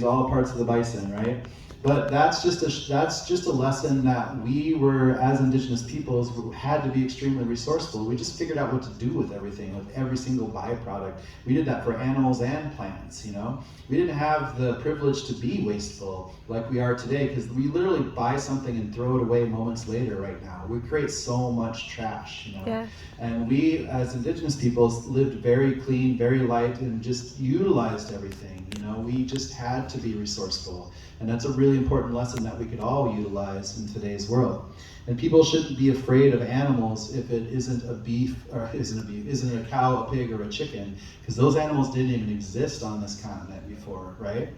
all parts of the bison, right? But that's just a lesson that we were, as Indigenous peoples, had to be extremely resourceful. We just figured out what to do with everything, with every single byproduct. We did that for animals and plants, you know? We didn't have the privilege to be wasteful like we are today, because we literally buy something and throw it away moments later right now. We create so much trash, you know? Yeah. And we, as Indigenous peoples, lived very clean, very light, and just utilized everything, you know? We just had to be resourceful. And that's a really important lesson that we could all utilize in today's world. And people shouldn't be afraid of animals if it isn't a beef, or isn't a cow, a pig, or a chicken, because those animals didn't even exist on this continent before, right?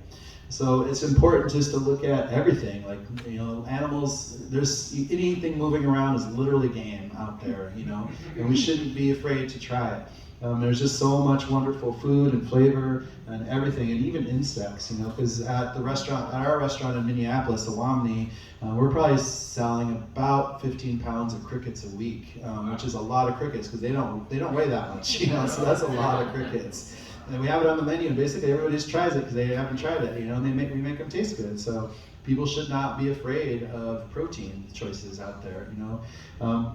So it's important just to look at everything, like, you know, animals, there's anything moving around is literally game out there, you know, and we shouldn't be afraid to try it. There's just so much wonderful food and flavor and everything, and even insects, you know, because at our restaurant in Minneapolis, the Wamni, we're probably selling about 15 pounds of crickets a week, which is a lot of crickets, because they don't weigh that much, you know, so that's a lot of crickets. And we have it on the menu, and basically everybody just tries it because they haven't tried it, you know, and we make them taste good. So people should not be afraid of protein choices out there, you know.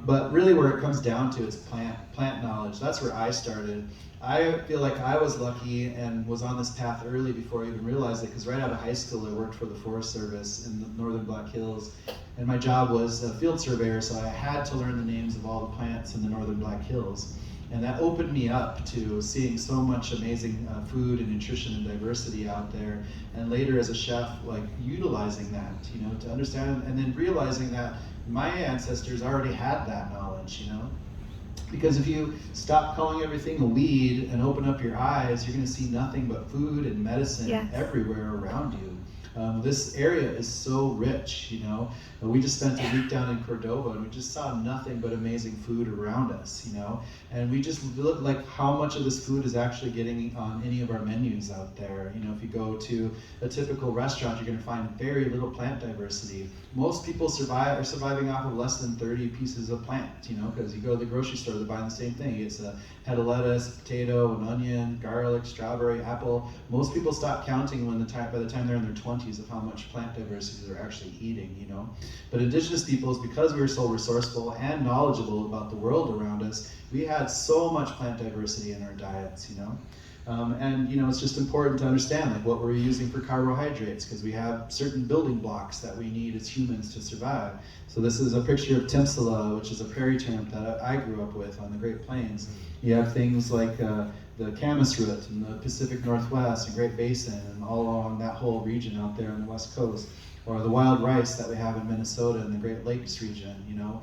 But really where it comes down to, it's plant knowledge. That's where I started. I feel like I was lucky and was on this path early before I even realized it, because right out of high school I worked for the Forest Service in the northern Black Hills, and my job was a field surveyor, so I had to learn the names of all the plants in the northern Black Hills. And that opened me up to seeing so much amazing food and nutrition and diversity out there. And later as a chef, like utilizing that, you know, to understand, and then realizing that my ancestors already had that knowledge, you know. Because if you stop calling everything a weed and open up your eyes, you're going to see nothing but food and medicine everywhere around you. This area is so rich, you know. We just spent a week down in Cordova, and we just saw nothing but amazing food around us, you know. And we just looked like how much of this food is actually getting on any of our menus out there. You know, if you go to a typical restaurant, you're going to find very little plant diversity. Most people are surviving off of less than 30 pieces of plant, you know, because you go to the grocery store, they're buying the same thing. It's a head of lettuce, potato, an onion, garlic, strawberry, apple. Most people stop counting by the time they're in their 20s of how much plant diversity they're actually eating, you know. But Indigenous peoples, because we were so resourceful and knowledgeable about the world around us, we had so much plant diversity in our diets, you know. And you know, it's just important to understand like what we're using for carbohydrates, because we have certain building blocks that we need as humans to survive. So this is a picture of Timsala, which is a prairie turnip that I grew up with on the Great Plains. You have things like the camas root in the Pacific Northwest and Great Basin and all along that whole region out there on the West Coast, or the wild rice that we have in Minnesota and the Great Lakes region, you know.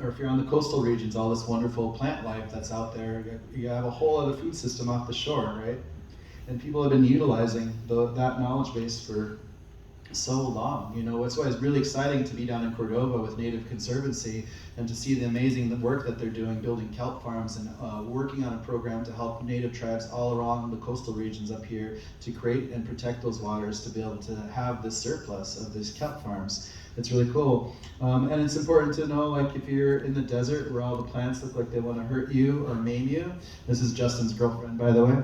Or if you're on the coastal regions, all this wonderful plant life that's out there, you have a whole other food system off the shore, right? And people have been utilizing that knowledge base for so long. You know, that's why it's really exciting to be down in Cordova with Native Conservancy and to see the amazing work that they're doing, building kelp farms and working on a program to help Native tribes all around the coastal regions up here to create and protect those waters to be able to have this surplus of these kelp farms. It's really cool. And it's important to know, like, if you're in the desert where all the plants look like they want to hurt you or maim you. This is Justin's girlfriend, by the way.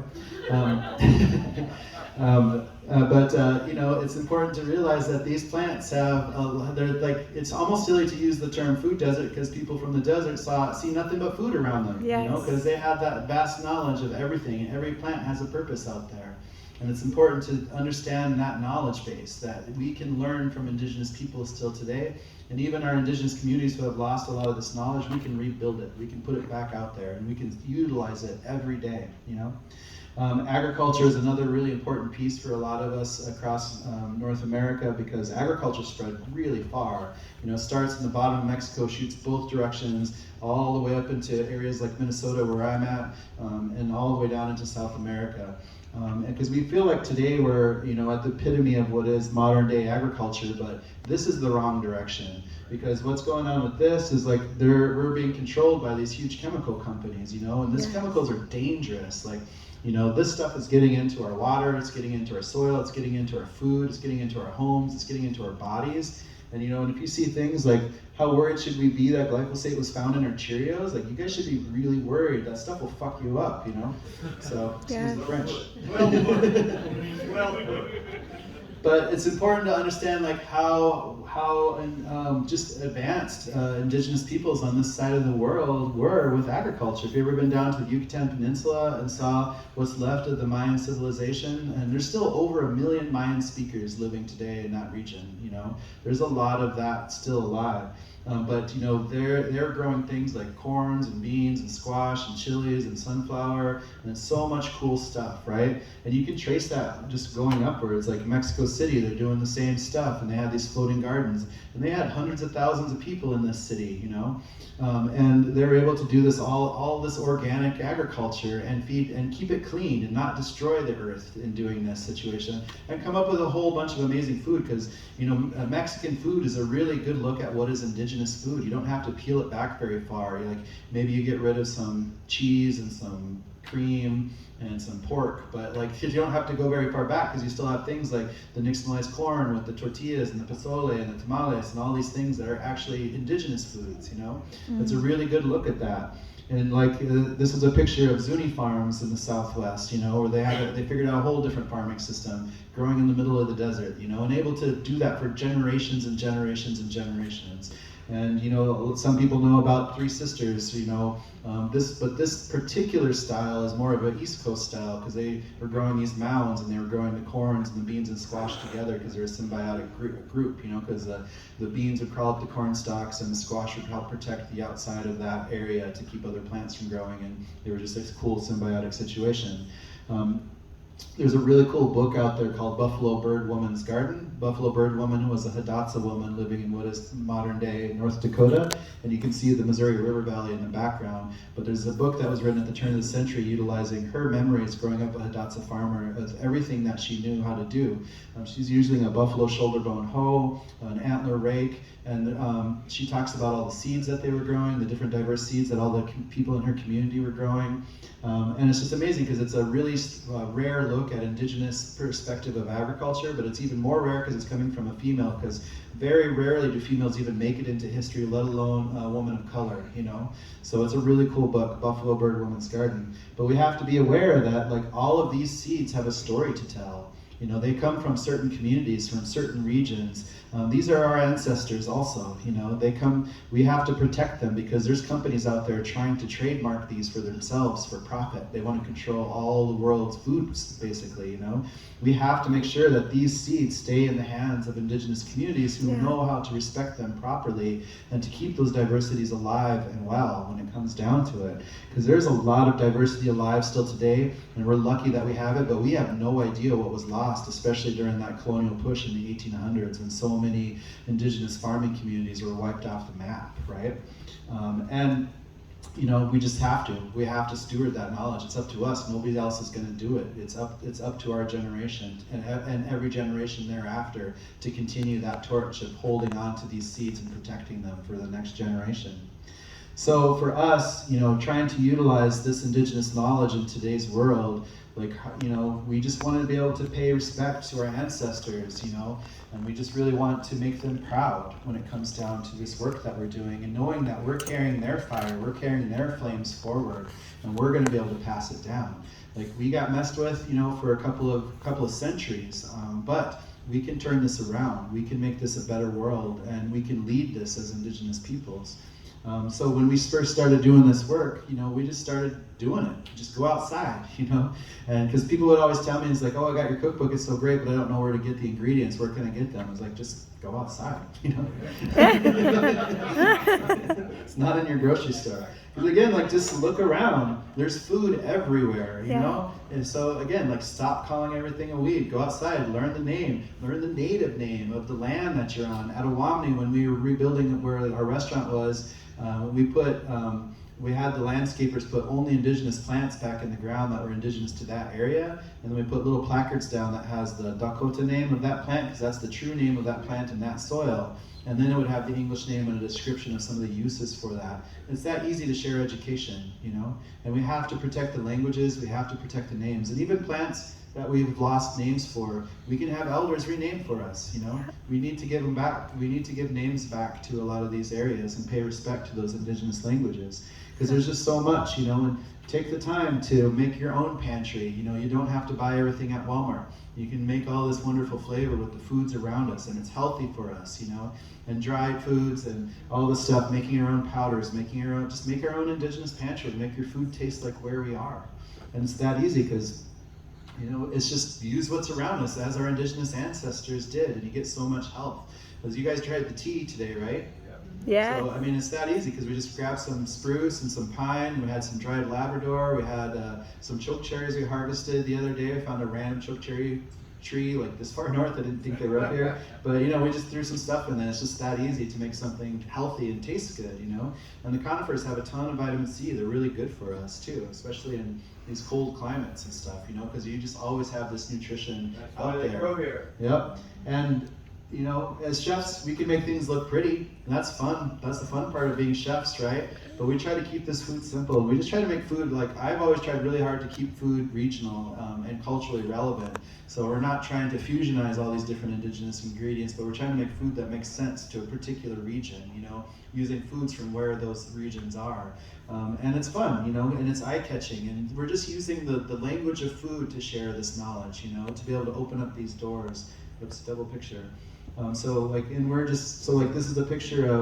You know, it's important to realize that these plants have, they're like, it's almost silly to use the term food desert, because people from the desert see nothing but food around them, you know, because they have that vast knowledge of everything, and every plant has a purpose out there. And it's important to understand that knowledge base, that we can learn from Indigenous people still today. And even our Indigenous communities who have lost a lot of this knowledge, we can rebuild it. We can put it back out there, and we can utilize it every day, you know. Agriculture is another really important piece for a lot of us across North America, because agriculture spread really far. You know, it starts in the bottom of Mexico, shoots both directions, all the way up into areas like Minnesota, where I'm at, and all the way down into South America. Because we feel like today we're, you know, at the epitome of what is modern day agriculture, but this is the wrong direction. Because what's going on with this is like we're being controlled by these huge chemical companies, you know, and these chemicals are dangerous. Like, you know, this stuff is getting into our water, it's getting into our soil, it's getting into our food, it's getting into our homes, it's getting into our bodies. And and if you see things like how worried should we be that glyphosate was found in our Cheerios, like you guys should be really worried. That stuff will fuck you up, So excuse the French. But it's important to understand like how just advanced indigenous peoples on this side of the world were with agriculture. If you've ever been down to the Yucatan Peninsula and saw what's left of the Mayan civilization, and there's still over 1 million Mayan speakers living today in that region. There's a lot of that still alive. But they're growing things like corns and beans and squash and chilies and sunflower and so much cool stuff, right? And you can trace that just going upwards. Like Mexico City, they're doing the same stuff, and they had these floating gardens, and they had hundreds of thousands of people in this city, and they're able to do this all this organic agriculture and feed and keep it clean and not destroy the earth in doing this situation, and come up with a whole bunch of amazing food. Because Mexican food is a really good look at what is indigenous food. You don't have to peel it back very far. Maybe you get rid of some cheese and some cream and some pork, but you don't have to go very far back, because you still have things like the nixtamalized corn with the tortillas and the pozole and the tamales and all these things that are actually indigenous foods. It's a really good look at that. And this is a picture of Zuni farms in the Southwest, where they figured out a whole different farming system, growing in the middle of the desert, and able to do that for generations and generations and generations. And some people know about Three Sisters, but this particular style is more of an East Coast style, because they were growing these mounds and they were growing the corns and the beans and squash together, because they're a symbiotic group, because the beans would crawl up the corn stalks and the squash would help protect the outside of that area to keep other plants from growing, and they were just this cool symbiotic situation. There's a really cool book out there called Buffalo Bird Woman's Garden. Buffalo Bird Woman was a Hidatsa woman living in what is modern day North Dakota, and you can see the Missouri River Valley in the background. But there's a book that was written at the turn of the century utilizing her memories growing up a Hidatsa farmer of everything that she knew how to do. She's using a buffalo shoulder bone hoe, an antler rake, and she talks about all the seeds that they were growing, the different diverse seeds that all the people in her community were growing. And it's just amazing, because it's a really rare look at indigenous perspective of agriculture, but it's even more rare because it's coming from a female, because very rarely do females even make it into history, let alone a woman of color, So it's a really cool book, Buffalo Bird Woman's Garden. But we have to be aware that all of these seeds have a story to tell. They come from certain communities, from certain regions. These are our ancestors also, we have to protect them, because there's companies out there trying to trademark these for themselves for profit. They want to control all the world's foods, basically, We have to make sure that these seeds stay in the hands of indigenous communities who know how to respect them properly and to keep those diversities alive and well when it comes down to it. Because there's a lot of diversity alive still today, and we're lucky that we have it, but we have no idea what was lost, especially during that colonial push in the 1800s, when so many indigenous farming communities were wiped off the map, right? We just have to steward that knowledge. It's up to us. Nobody else is going to do it. It's up to our generation and every generation thereafter to continue that torch of holding on to these seeds and protecting them for the next generation. So for us, trying to utilize this indigenous knowledge in today's world, we just want to be able to pay respect to our ancestors, and we just really want to make them proud when it comes down to this work that we're doing, and knowing that we're carrying their fire, we're carrying their flames forward, and we're going to be able to pass it down. We got messed with, for a couple of centuries, but we can turn this around. We can make this a better world, and we can lead this as indigenous peoples. So when we first started doing this work, we just started doing it. Just go outside, and because people would always tell me, it's like, oh, I got your cookbook, it's so great, but I don't know where to get the ingredients. Where can I get them? I was like, just go outside, It's not in your grocery store. Because again, just look around. There's food everywhere, And so again, stop calling everything a weed. Go outside, learn the native name of the land that you're on. At Awamni, when we were rebuilding where our restaurant was, we had the landscapers put only indigenous plants back in the ground that were indigenous to that area, and then we put little placards down that has the Dakota name of that plant, because that's the true name of that plant in that soil. And then it would have the English name and a description of some of the uses for that. It's that easy to share education, And we have to protect the languages, we have to protect the names. And even plants that we've lost names for, we can have elders rename for us, you know? We need to give them back. We need to give names back to a lot of these areas and pay respect to those indigenous languages. Because there's just so much, you know, and take the time to make your own pantry. You know, you don't have to buy everything at Walmart. You can make all this wonderful flavor with the foods around us, and it's healthy for us, you know, and dried foods and all this stuff, making our own powders, making our own, just make our own indigenous pantry, make your food taste like where we are. And it's that easy because, you know, it's just use what's around us as our indigenous ancestors did, and you get so much health. As you guys tried the tea today, right? Yeah. So, I mean, it's that easy because we just grabbed some spruce and some pine. We had some dried Labrador. We had some choke cherries we harvested the other day. I found a random choke cherry tree like this far north. I didn't think they were up here. But, you know, we just threw some stuff in there. It's just that easy to make something healthy and tastes good, you know. And the conifers have a ton of vitamin C. They're really good for us, too, especially in these cold climates and stuff, you know, because you just always have this nutrition out there. Grow here. Yep. And you know, as chefs, we can make things look pretty, and that's fun. That's the fun part of being chefs, right? But we try to keep this food simple. We just try to make food, like, I've always tried really hard to keep food regional and culturally relevant. So we're not trying to fusionize all these different indigenous ingredients, but we're trying to make food that makes sense to a particular region, you know, using foods from where those regions are. And it's fun, you know, and it's eye-catching, and we're just using the language of food to share this knowledge, you know, to be able to open up these doors. Oops, double picture. So like, and we're just, so like this is a picture of